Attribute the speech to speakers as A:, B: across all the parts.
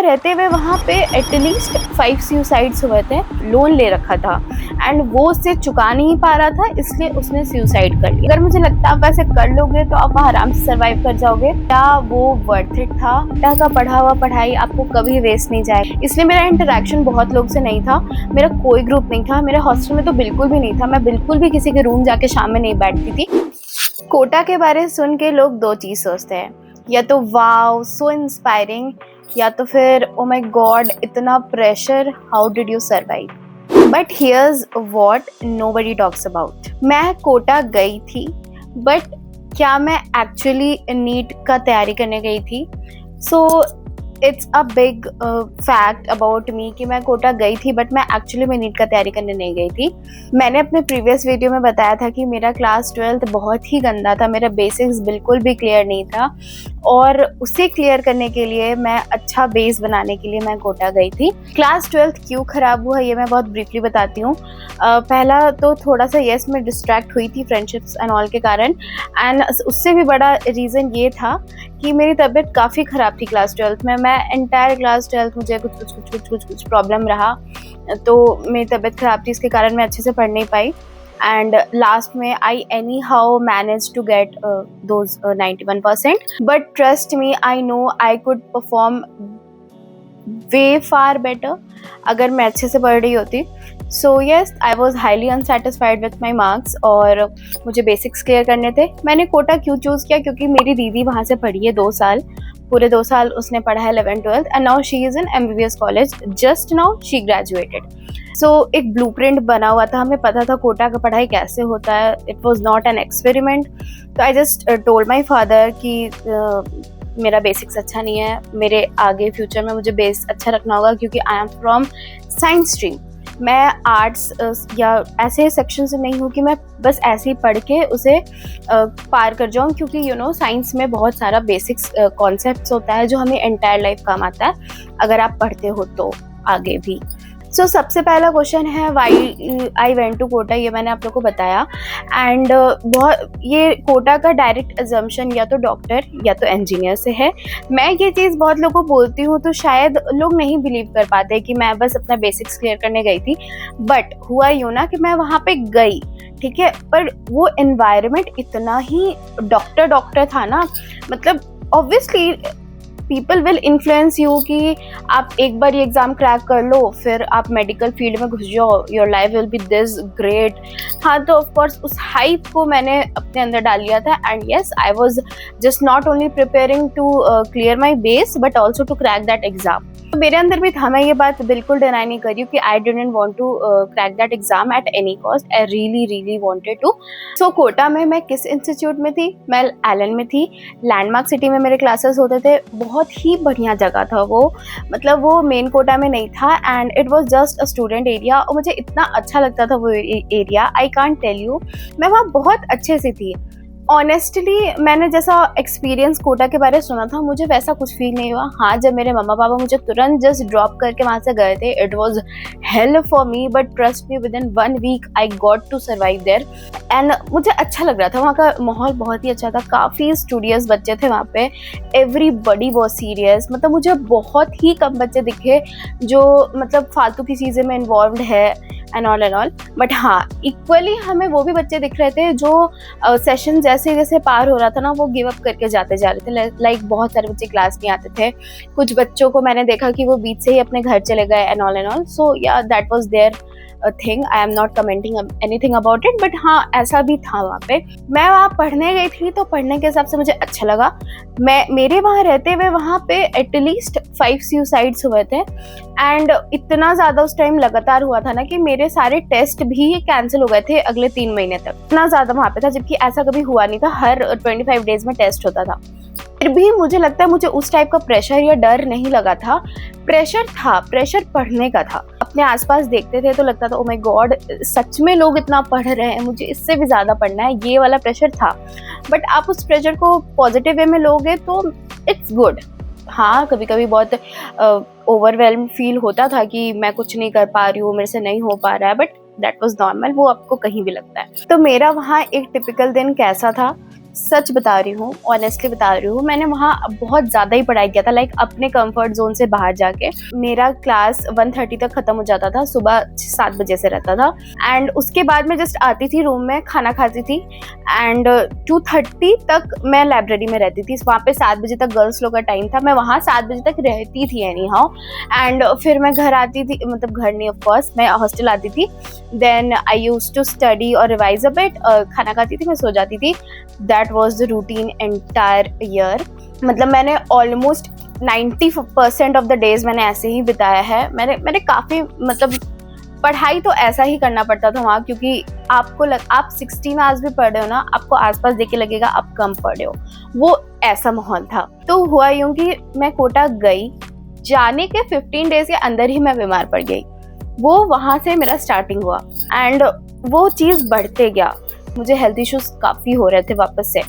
A: रहते हुए वहाँ पे एटलीस्ट 5 सुसाइड्स हुए थे। लोन ले रखा था एंड वो उससे चुका नहीं पा रहा था, इसलिए उसने सुसाइड कर लिया। अगर मुझे लगता है आप ऐसे कर लोगे तो आप वहाँ आराम से सर्वाइव कर जाओगे। क्या वो वर्थ इट था? बेटा का पढ़ा हुआ पढ़ाई आपको कभी वेस्ट नहीं जाएगी। इसलिए मेरा इंटरेक्शन बहुत लोग से नहीं था, मेरा कोई ग्रुप नहीं था, मेरे हॉस्टल में तो बिल्कुल भी नहीं था। मैं बिल्कुल भी किसी के रूम जाके शाम में नहीं बैठती थी। कोटा के बारे सुन के लोग दो चीज सोचते हैं, या तो वाओ सो इंस्पायरिंग, या तो फिर ओ माय गॉड इतना pressure, how did you survive. But here's what nobody talks about. मैं कोटा गई थी, बट क्या मैं एक्चुअली नीट का तैयारी करने गई थी? So it's a big fact about me कि मैं कोटा गई थी, बट मैं एक्चुअली में नीट का तैयारी करने नहीं गई थी। मैंने अपने प्रीवियस वीडियो में बताया था कि मेरा क्लास 12th बहुत ही गंदा था, मेरा बेसिक्स बिल्कुल भी क्लियर नहीं था, और उसे क्लियर करने के लिए, मैं अच्छा बेस बनाने के लिए मैं कोटा गई थी। क्लास 12th क्यों ख़राब हुआ ये मैं बहुत ब्रीफली बताती हूँ। पहला तो थोड़ा सा यस मैं डिस्ट्रैक्ट हुई थी फ्रेंडशिप्स एंड ऑल के कारण, एंड उससे भी बड़ा रीज़न ये था कि मेरी तबीयत काफ़ी ख़राब थी क्लास 12th में। मैं एंटायर क्लास 12th मुझे कुछ प्रॉब्लम रहा, तो मेरी तबीयत ख़राब थी, इसके कारण मैं अच्छे से पढ़ नहीं पाई। एंड लास्ट में I anyhow manage to get those 91%, but trust me I know I could perform way far better अगर मैं अच्छे से पढ़ रही होती। So yes, I was highly unsatisfied with my marks, और मुझे बेसिक्स क्लियर करने थे। मैंने कोटा क्यों चूज़ किया? क्योंकि मेरी दीदी वहाँ से पढ़ी है 2 साल, पूरे 2 साल उसने पढ़ा है 11th-12th, and now she is in MBBS college, just now she graduated. So एक ब्लूप्रिंट बना हुआ था, हमें पता था कोटा का पढ़ाई कैसे होता है। It was not an experiment. तो I just told my father कि मेरा बेसिक्स अच्छा नहीं है, मेरे आगे फ्यूचर में मुझे बेस अच्छा रखना होगा, क्योंकि I am from science stream. मैं आर्ट्स या ऐसे सेक्शन से नहीं हूँ कि मैं बस ऐसे ही पढ़ के उसे पार कर जाऊँ, क्योंकि साइंस में बहुत सारा बेसिक्स कॉन्सेप्ट्स होता है जो हमें एंटायर लाइफ काम आता है अगर आप पढ़ते हो तो आगे भी। सो सबसे पहला क्वेश्चन है why I went to Kota, ये मैंने आप लोग को बताया। एंड बहुत ये कोटा का डायरेक्ट एजम्पशन या तो डॉक्टर या तो इंजीनियर से है। मैं ये चीज़ बहुत लोगों को बोलती हूँ तो शायद लोग नहीं बिलीव कर पाते कि मैं बस अपना बेसिक्स क्लियर करने गई थी, बट हुआ यूँ ना कि मैं वहाँ पे गई, ठीक है, पर वो एनवायरनमेंट इतना ही डॉक्टर था ना, मतलब obviously people will influence you कि आप एक बार ये एग्ज़ाम क्रैक कर लो, फिर आप मेडिकल फील्ड में घुस जाओ, your life will be this great. हाँ, तो ऑफ कोर्स उस हाइप को मैंने अपने अंदर डाल लिया था, and yes I was just not only preparing to clear my base but also to crack that exam. तो मेरे अंदर भी था, मैं ये बात बिल्कुल डिनाई नहीं कर रही हूँ कि I didn't want to crack that exam at any cost. I really wanted to. So Kota में मैं किस इंस्टीट्यूट में थी? मैं एलन में थी। लैंडमार्क सिटी में मेरे क्लासेस होते थे। बहुत ही बढ़िया जगह था वो, मतलब वो मेन कोटा में नहीं था, and it was just a student area, और मुझे इतना अच्छा लगता था वो area, I can't tell you. मैं वहाँ बहुत अच्छे से थी। ऑनेस्टली मैंने जैसा एक्सपीरियंस कोटा के बारे में सुना था, मुझे वैसा कुछ फील नहीं हुआ। हाँ, जब मेरे मम्मा पापा मुझे तुरंत जस्ट ड्रॉप करके वहाँ से गए थे, it was hell for me, but trust me, within 1 week I got to survive there. And मुझे अच्छा लग रहा था, वहाँ का माहौल बहुत ही अच्छा था, काफ़ी स्टूडियस बच्चे थे वहाँ पे, एवरीबडी वॉज सीरियस। मतलब मुझे बहुत ही कम बच्चे दिखे जो मतलब फालतू की चीज़ें में इन्वॉल्व है एंड ऑल। बट हाँ, इक्वली हमें वो भी बच्चे दिख रहे थे जो सेशन जैसे जैसे पार हो रहा था ना, वो गिव अप करके जाते जा रहे थे। लाइक बहुत सारे बच्चे क्लास नहीं आते थे, कुछ बच्चों को मैंने देखा कि वो बीच से ही अपने घर चले गए and all. So yeah that was their thing, I am not commenting anything about it, but हाँ ऐसा भी था वहाँ पे। मैं वहाँ पढ़ने गई थी, तो पढ़ने के हिसाब से मुझे अच्छा लगा। मेरे वहाँ रहते हुए वहाँ पे एटलीस्ट 5 सुसाइड्स हुए थे, एंड इतना ज़्यादा उस टाइम लगातार हुआ था ना कि मेरे सारे टेस्ट भी कैंसिल हो गए थे अगले 3 महीने तक। इतना ज़्यादा वहाँ पे था, जबकि ऐसा कभी हुआ नहीं था, हर 25 डेज में टेस्ट होता था। फिर भी मुझे लगता है मुझे उस टाइप का प्रेशर या डर नहीं लगा था। प्रेशर था, प्रेशर पढ़ने का था। अपने आसपास देखते थे तो लगता था ओ माय गॉड, सच में लोग इतना पढ़ रहे हैं, मुझे इससे भी ज़्यादा पढ़ना है, ये वाला प्रेशर था। बट आप उस प्रेशर को पॉजिटिव वे में लोगे तो इट्स गुड। हाँ, कभी कभी बहुत ओवरवेल्म फील होता था कि मैं कुछ नहीं कर पा रही हूँ, मेरे से नहीं हो पा रहा है, बट दैट वाज नॉर्मल, वो आपको कहीं भी लगता है। तो मेरा वहाँ एक टिपिकल दिन कैसा था? सच बता रही हूँ, ऑनेस्टली बता रही हूँ, मैंने वहाँ बहुत ज़्यादा ही पढ़ाई किया था, लाइक अपने कंफर्ट जोन से बाहर जाके। मेरा क्लास 1:30 तक ख़त्म हो जाता था, सुबह 7 बजे से रहता था, एंड उसके बाद मैं जस्ट आती थी रूम में, खाना खाती थी, एंड 2:30 तक मैं लाइब्रेरी में रहती थी। वहाँ पे 7 बजे तक गर्ल्स लोग का टाइम था, मैं वहाँ 7 बजे तक रहती थी एनी हाउ। एंड फिर मैं घर आती थी, मतलब घर नहीं, ऑफ कोर्स मैं हॉस्टल आती थी। Then I used to study और रिवाइज अ बिट, खाना खाती थी, मैं सो जाती थी। That was the routine entire year. मतलब मैंने ऑलमोस्ट 90% ऑफ द डेज मैंने ऐसे ही बिताया है। मैंने काफ़ी, मतलब पढ़ाई तो ऐसा ही करना पड़ता था वहाँ, क्योंकि आप 16 आवर्स भी पढ़ रहे हो ना, आपको आसपास देख के लगेगा आप कम पढ़ रहे हो, वो ऐसा माहौल था। तो हुआ यूँ कि मैं कोटा गई, जाने के 15 डेज के अंदर ही मैं बीमार पड़ गई। वो वहाँ से मेरा स्टार्टिंग हुआ, एंड वो चीज़ बढ़ते गया। मुझे हेल्थ इश्यूज काफ़ी हो रहे थे वापस से,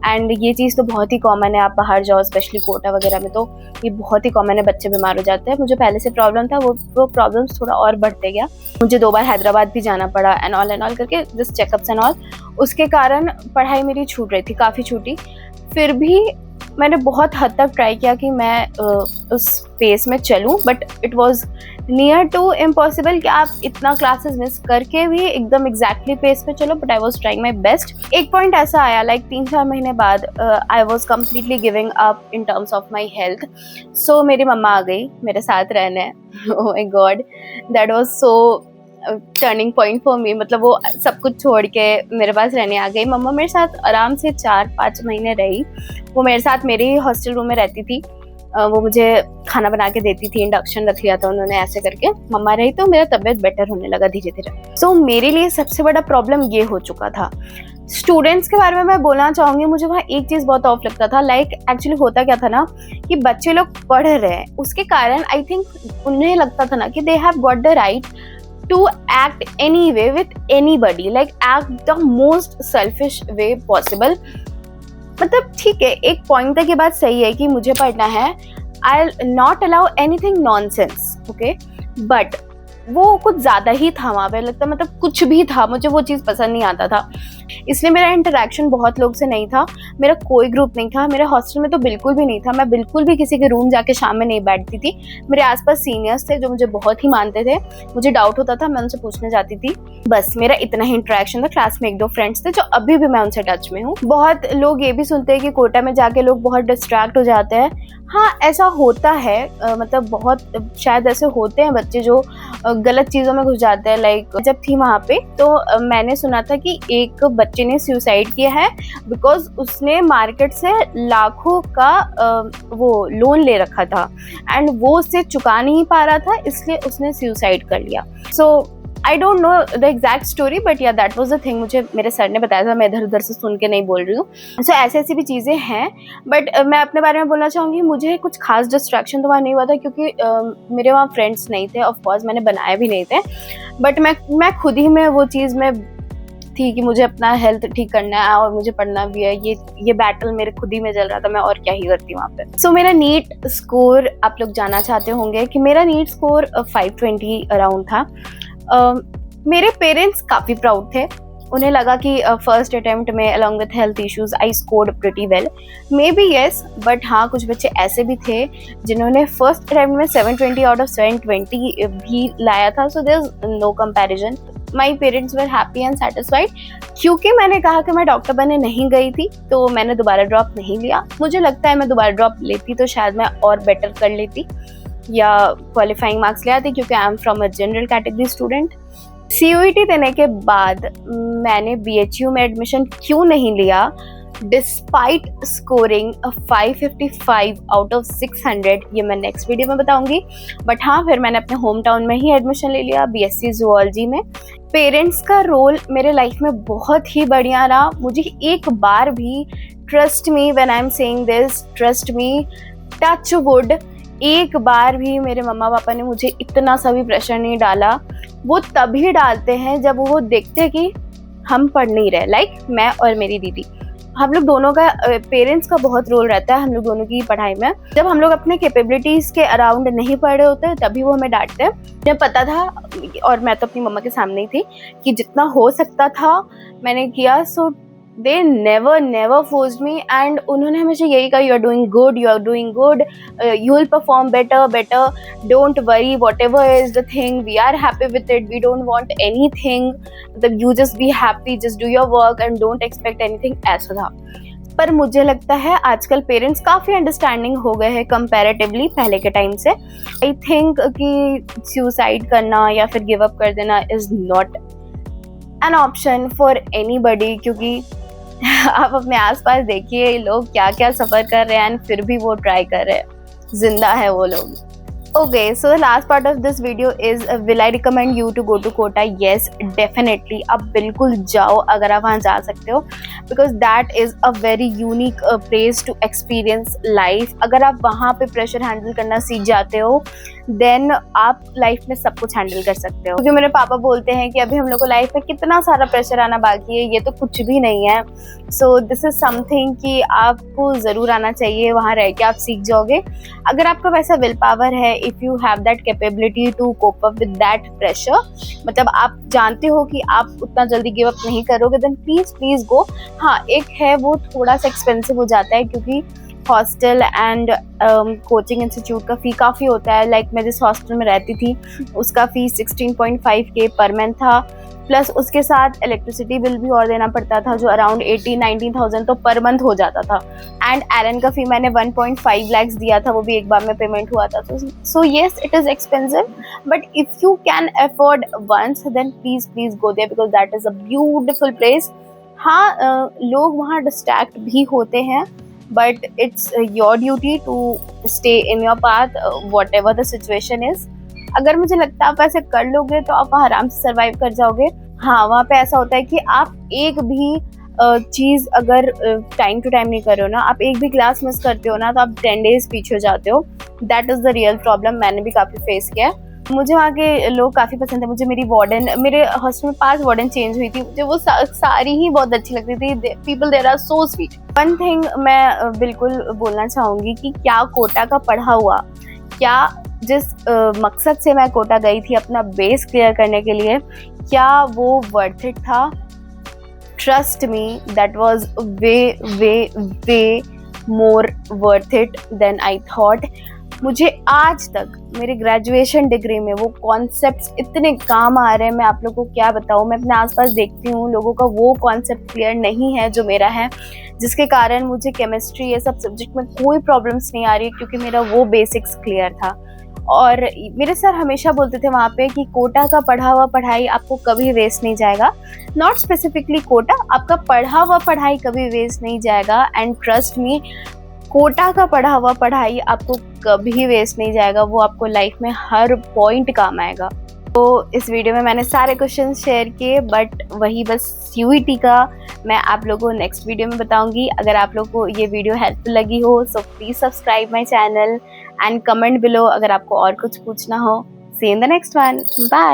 A: एंड ये चीज़ तो बहुत ही कॉमन है, आप बाहर जाओ स्पेशली कोटा वगैरह में तो ये बहुत ही कॉमन है, बच्चे बीमार हो जाते हैं। मुझे पहले से प्रॉब्लम था, वो प्रॉब्लम्स थोड़ा और बढ़ते गया। मुझे 2 बार हैदराबाद भी जाना पड़ा एंड ऑल करके, जस्ट चेकअप्स एंड ऑल। उसके कारण पढ़ाई मेरी छूट रही थी, काफ़ी छूटी। फिर भी मैंने बहुत हद तक ट्राई किया कि मैं उस पेस में चलूँ, but it was near to impossible कि आप इतना क्लासेस मिस करके भी एकदम एग्जैक्टली पेस पे चलो, but I was trying my best. एक पॉइंट ऐसा आया, लाइक 3-4 महीने बाद I was completely giving up in terms of my health. So मेरी मम्मा आ गई मेरे साथ रहने। Oh my god, that was so turning point for me. मतलब वो सब कुछ छोड़ के मेरे पास रहने आ गई। मम्मा मेरे साथ आराम से 4-5 महीने रही। वो मेरे साथ मेरे ही हॉस्टल रूम में रहती थी। वो मुझे खाना बना के देती थी, इंडक्शन रख लिया था उन्होंने, ऐसे करके मम्मा रही तो मेरा तबीयत बेटर होने लगा धीरे धीरे। सो मेरे लिए सबसे बड़ा प्रॉब्लम ये हो चुका था। स्टूडेंट्स के बारे में मैं बोलना चाहूँगी, मुझे वहाँ एक चीज़ बहुत ऑफ लगता था। लाइक एक्चुअली होता क्या था ना, कि बच्चे लोग पढ़ रहे हैं, उसके कारण आई थिंक उन्हें लगता था ना कि they have got the right to act any way with anybody, like act the most selfish way possible। मतलब ठीक है, एक पॉइंट तक ये बात सही है कि मुझे पढ़ना है, I'll not allow anything nonsense, okay? But वो कुछ ज़्यादा ही था वहाँ पे, लगता मतलब कुछ भी था, मुझे वो चीज़ पसंद नहीं आता था। इसलिए मेरा इंटरेक्शन बहुत लोग से नहीं था, मेरा कोई ग्रुप नहीं था, मेरे हॉस्टल में तो बिल्कुल भी नहीं था। मैं बिल्कुल भी किसी के रूम जाके शाम में नहीं बैठती थी। मेरे आसपास सीनियर्स थे जो मुझे बहुत ही मानते थे, मुझे डाउट होता था, मैं उनसे पूछने जाती थी, बस मेरा इतना ही इंटरेक्शन था। क्लास में 1-2 फ्रेंड्स थे जो अभी भी मैं उनसे टच में हूँ। बहुत लोग ये भी सुनते हैं कि कोटा में जाके लोग बहुत डिस्ट्रैक्ट हो जाते हैं। हाँ, ऐसा होता है, मतलब बहुत शायद ऐसे होते हैं बच्चे जो गलत चीज़ों में घुस जाते हैं। लाइक जब थी वहाँ पे तो मैंने सुना था कि एक बच्चे ने सुसाइड किया है बिकॉज उसने मार्केट से लाखों का वो लोन ले रखा था, एंड वो उससे चुका नहीं पा रहा था, इसलिए उसने सुसाइड कर लिया। So I don't know the exact story, but yeah that was the thing, मुझे मेरे सर ने बताया था, मैं इधर उधर से सुन के नहीं बोल रही हूँ। सो ऐसी भी चीज़ें हैं, बट मैं अपने बारे में बोलना चाहूँगी, मुझे कुछ खास डिस्ट्रैक्शन तो वहाँ नहीं हुआ था, क्योंकि मेरे वहाँ फ्रेंड्स नहीं थे, ऑफकोर्स मैंने बनाए भी नहीं थे, बट मैं खुद ही में वो चीज़ में थी कि मुझे अपना हेल्थ ठीक करना है और मुझे पढ़ना भी है। ये बैटल मेरे खुद ही में चल रहा था, मैं और क्या ही करती वहाँ पे। सो मेरा नीट स्कोर आप लोग जानना चाहते होंगे कि मेरा नीट स्कोर 520 अराउंड था। मेरे पेरेंट्स काफ़ी प्राउड थे, उन्हें लगा कि फर्स्ट अटेम्प्ट में along with health issues I scored pretty well. May be yes, but हाँ कुछ बच्चे ऐसे भी थे जिन्होंने फर्स्ट अटेम्प्ट में 720 आउट ऑफ 720 भी लाया था। So there is no comparison. My parents were happy and satisfied. क्योंकि मैंने कहा कि मैं डॉक्टर बनने नहीं गई थी, तो मैंने दोबारा ड्रॉप नहीं लिया। मुझे लगता है मैं दोबारा ड्रॉप लेती तो शायद मैं और बेटर कर लेती या क्वालिफाइंग मार्क्स ले आती, क्योंकि I am from a general category student. CUET देने के बाद मैंने BHU में एडमिशन क्यों नहीं लिया, डिस्पाइट स्कोरिंग 555 आउट ऑफ 600, ये मैं नेक्स्ट वीडियो में बताऊंगी। बट हाँ, फिर मैंने अपने होम टाउन में ही एडमिशन ले लिया BSc जूलॉजी में। पेरेंट्स का रोल मेरे लाइफ में बहुत ही बढ़िया रहा। मुझे एक बार भी, trust me when I am saying this, trust me, touch wood, एक बार भी मेरे मम्मा पापा ने मुझे इतना सा भी प्रेशर नहीं डाला। वो तभी डालते हैं जब वो देखते कि हम पढ़ नहीं रहे। लाइक मैं और मेरी दीदी, हम लोग दोनों का, पेरेंट्स का बहुत रोल रहता है हम लोग दोनों की पढ़ाई में। जब हम लोग अपने कैपेबिलिटीज़ के अराउंड नहीं पढ़ रहे होते तभी वो हमें डांटते हैं। मुझे पता था, और मैं तो अपनी मम्मा के सामने ही थी, कि जितना हो सकता था मैंने किया। So they never forced me and उन्होंने हमेशा यही कहा, you are doing good, you will perform better, don't worry, whatever is the thing, we are happy with it, we don't want anything, मतलब you just be happy, just do your work and don't expect anything, ऐसा था। पर मुझे लगता है आजकल parents काफ़ी understanding हो गए हैं कंपैरेटिवली पहले के टाइम से। आई थिंक कि सुसाइड करना या फिर गिव अप कर देना is not an option for anybody, क्योंकि आप अपने आसपास देखिए लोग क्या क्या सफ़र कर रहे हैं एंड फिर भी वो ट्राई कर रहे हैं, जिंदा है वो लोग। Okay, so the last part of this video is will I recommend you to go to Kota? Yes, definitely. आप बिल्कुल जाओ अगर आप वहाँ जा सकते हो, because that is a very unique place to experience life. अगर आप वहाँ पे प्रेशर हैंडल करना सीख जाते हो देन आप लाइफ में सब कुछ हैंडल कर सकते हो। क्योंकि मेरे पापा बोलते हैं कि अभी हम लोग को लाइफ में कितना सारा प्रेशर आना बाकी है, ये तो कुछ भी नहीं है। सो दिस इज समथिंग कि आपको ज़रूर आना चाहिए, वहाँ रह के आप सीख जाओगे। अगर आपका वैसा विल पावर है, if you have that capability to cope up with that pressure, मतलब आप जानते हो कि आप उतना जल्दी गिव अप नहीं करोगे, देन प्लीज़ गो। हाँ, एक है वो थोड़ा सा एक्सपेंसिव हो जाता है, क्योंकि हॉस्टल एंड कोचिंग इंस्टीट्यूट का फ़ी काफ़ी होता है। लाइक मैं जिस हॉस्टल में रहती थी उसका फ़ी 16.5K पर मंथ था, प्लस उसके साथ इलेक्ट्रिसिटी बिल भी और देना पड़ता था जो अराउंड 18-19,000 तो पर मंथ हो जाता था। एंड एरन का फ़ी मैंने 1.5 lakhs दिया था, वो भी एक बार में पेमेंट हुआ था। So yes, it is expensive, but if you can afford once then please go there, because that is a beautiful place. हाँ, लोग वहाँ डिस्ट्रैक्ट भी होते हैं, but it's your duty to stay in your path, whatever the situation is. अगर मुझे लगता है आप ऐसे कर लोगे तो आप आराम से सर्वाइव कर जाओगे। हाँ, वहाँ पे ऐसा होता है कि आप एक भी चीज़ अगर टाइम टू टाइम नहीं कर रहे हो ना, आप एक भी क्लास मिस करते हो ना, तो आप 10 days पीछे हो जाते हो। That is the real problem, मैंने भी काफ़ी फेस किया है। मुझे वहाँ के लोग काफ़ी पसंद है। मुझे मेरी वार्डन, मेरे हॉस्टल में 5 वार्डन चेंज हुई थी, मुझे वो सारी ही बहुत अच्छी लगती थी। People there are so sweet. One thing मैं बिल्कुल बोलना चाहूँगी कि क्या कोटा का पढ़ा हुआ, क्या जिस मकसद से मैं कोटा गई थी अपना बेस क्लियर करने के लिए, क्या वो वर्थ इट था? Trust me, that was way more worth it than I thought. मुझे आज तक मेरे ग्रेजुएशन डिग्री में वो कॉन्सेप्ट्स इतने काम आ रहे हैं, मैं आप लोगों को क्या बताऊँ। मैं अपने आसपास देखती हूँ लोगों का वो कॉन्सेप्ट क्लियर नहीं है जो मेरा है, जिसके कारण मुझे केमिस्ट्री ये सब सब्जेक्ट में कोई प्रॉब्लम्स नहीं आ रही, क्योंकि मेरा वो बेसिक्स क्लियर था। और मेरे सर हमेशा बोलते थे वहाँ पे कि कोटा का पढ़ा हुआ पढ़ाई आपको कभी वेस्ट नहीं जाएगा। नॉट स्पेसिफिकली कोटा, आपका पढ़ा हुआ पढ़ाई कभी वेस्ट नहीं जाएगा। एंड ट्रस्ट मी, कोटा का पढ़ा हुआ पढ़ाई आपको कभी वेस्ट नहीं जाएगा, वो आपको लाइफ में हर पॉइंट काम आएगा। तो इस वीडियो में मैंने सारे क्वेश्चंस शेयर किए, बट वही बस CUET का मैं आप लोगों को नेक्स्ट वीडियो में बताऊंगी। अगर आप लोगों को ये वीडियो हेल्पफुल लगी हो so please subscribe my channel and comment below अगर आपको और कुछ पूछना हो। See in the next one, bye.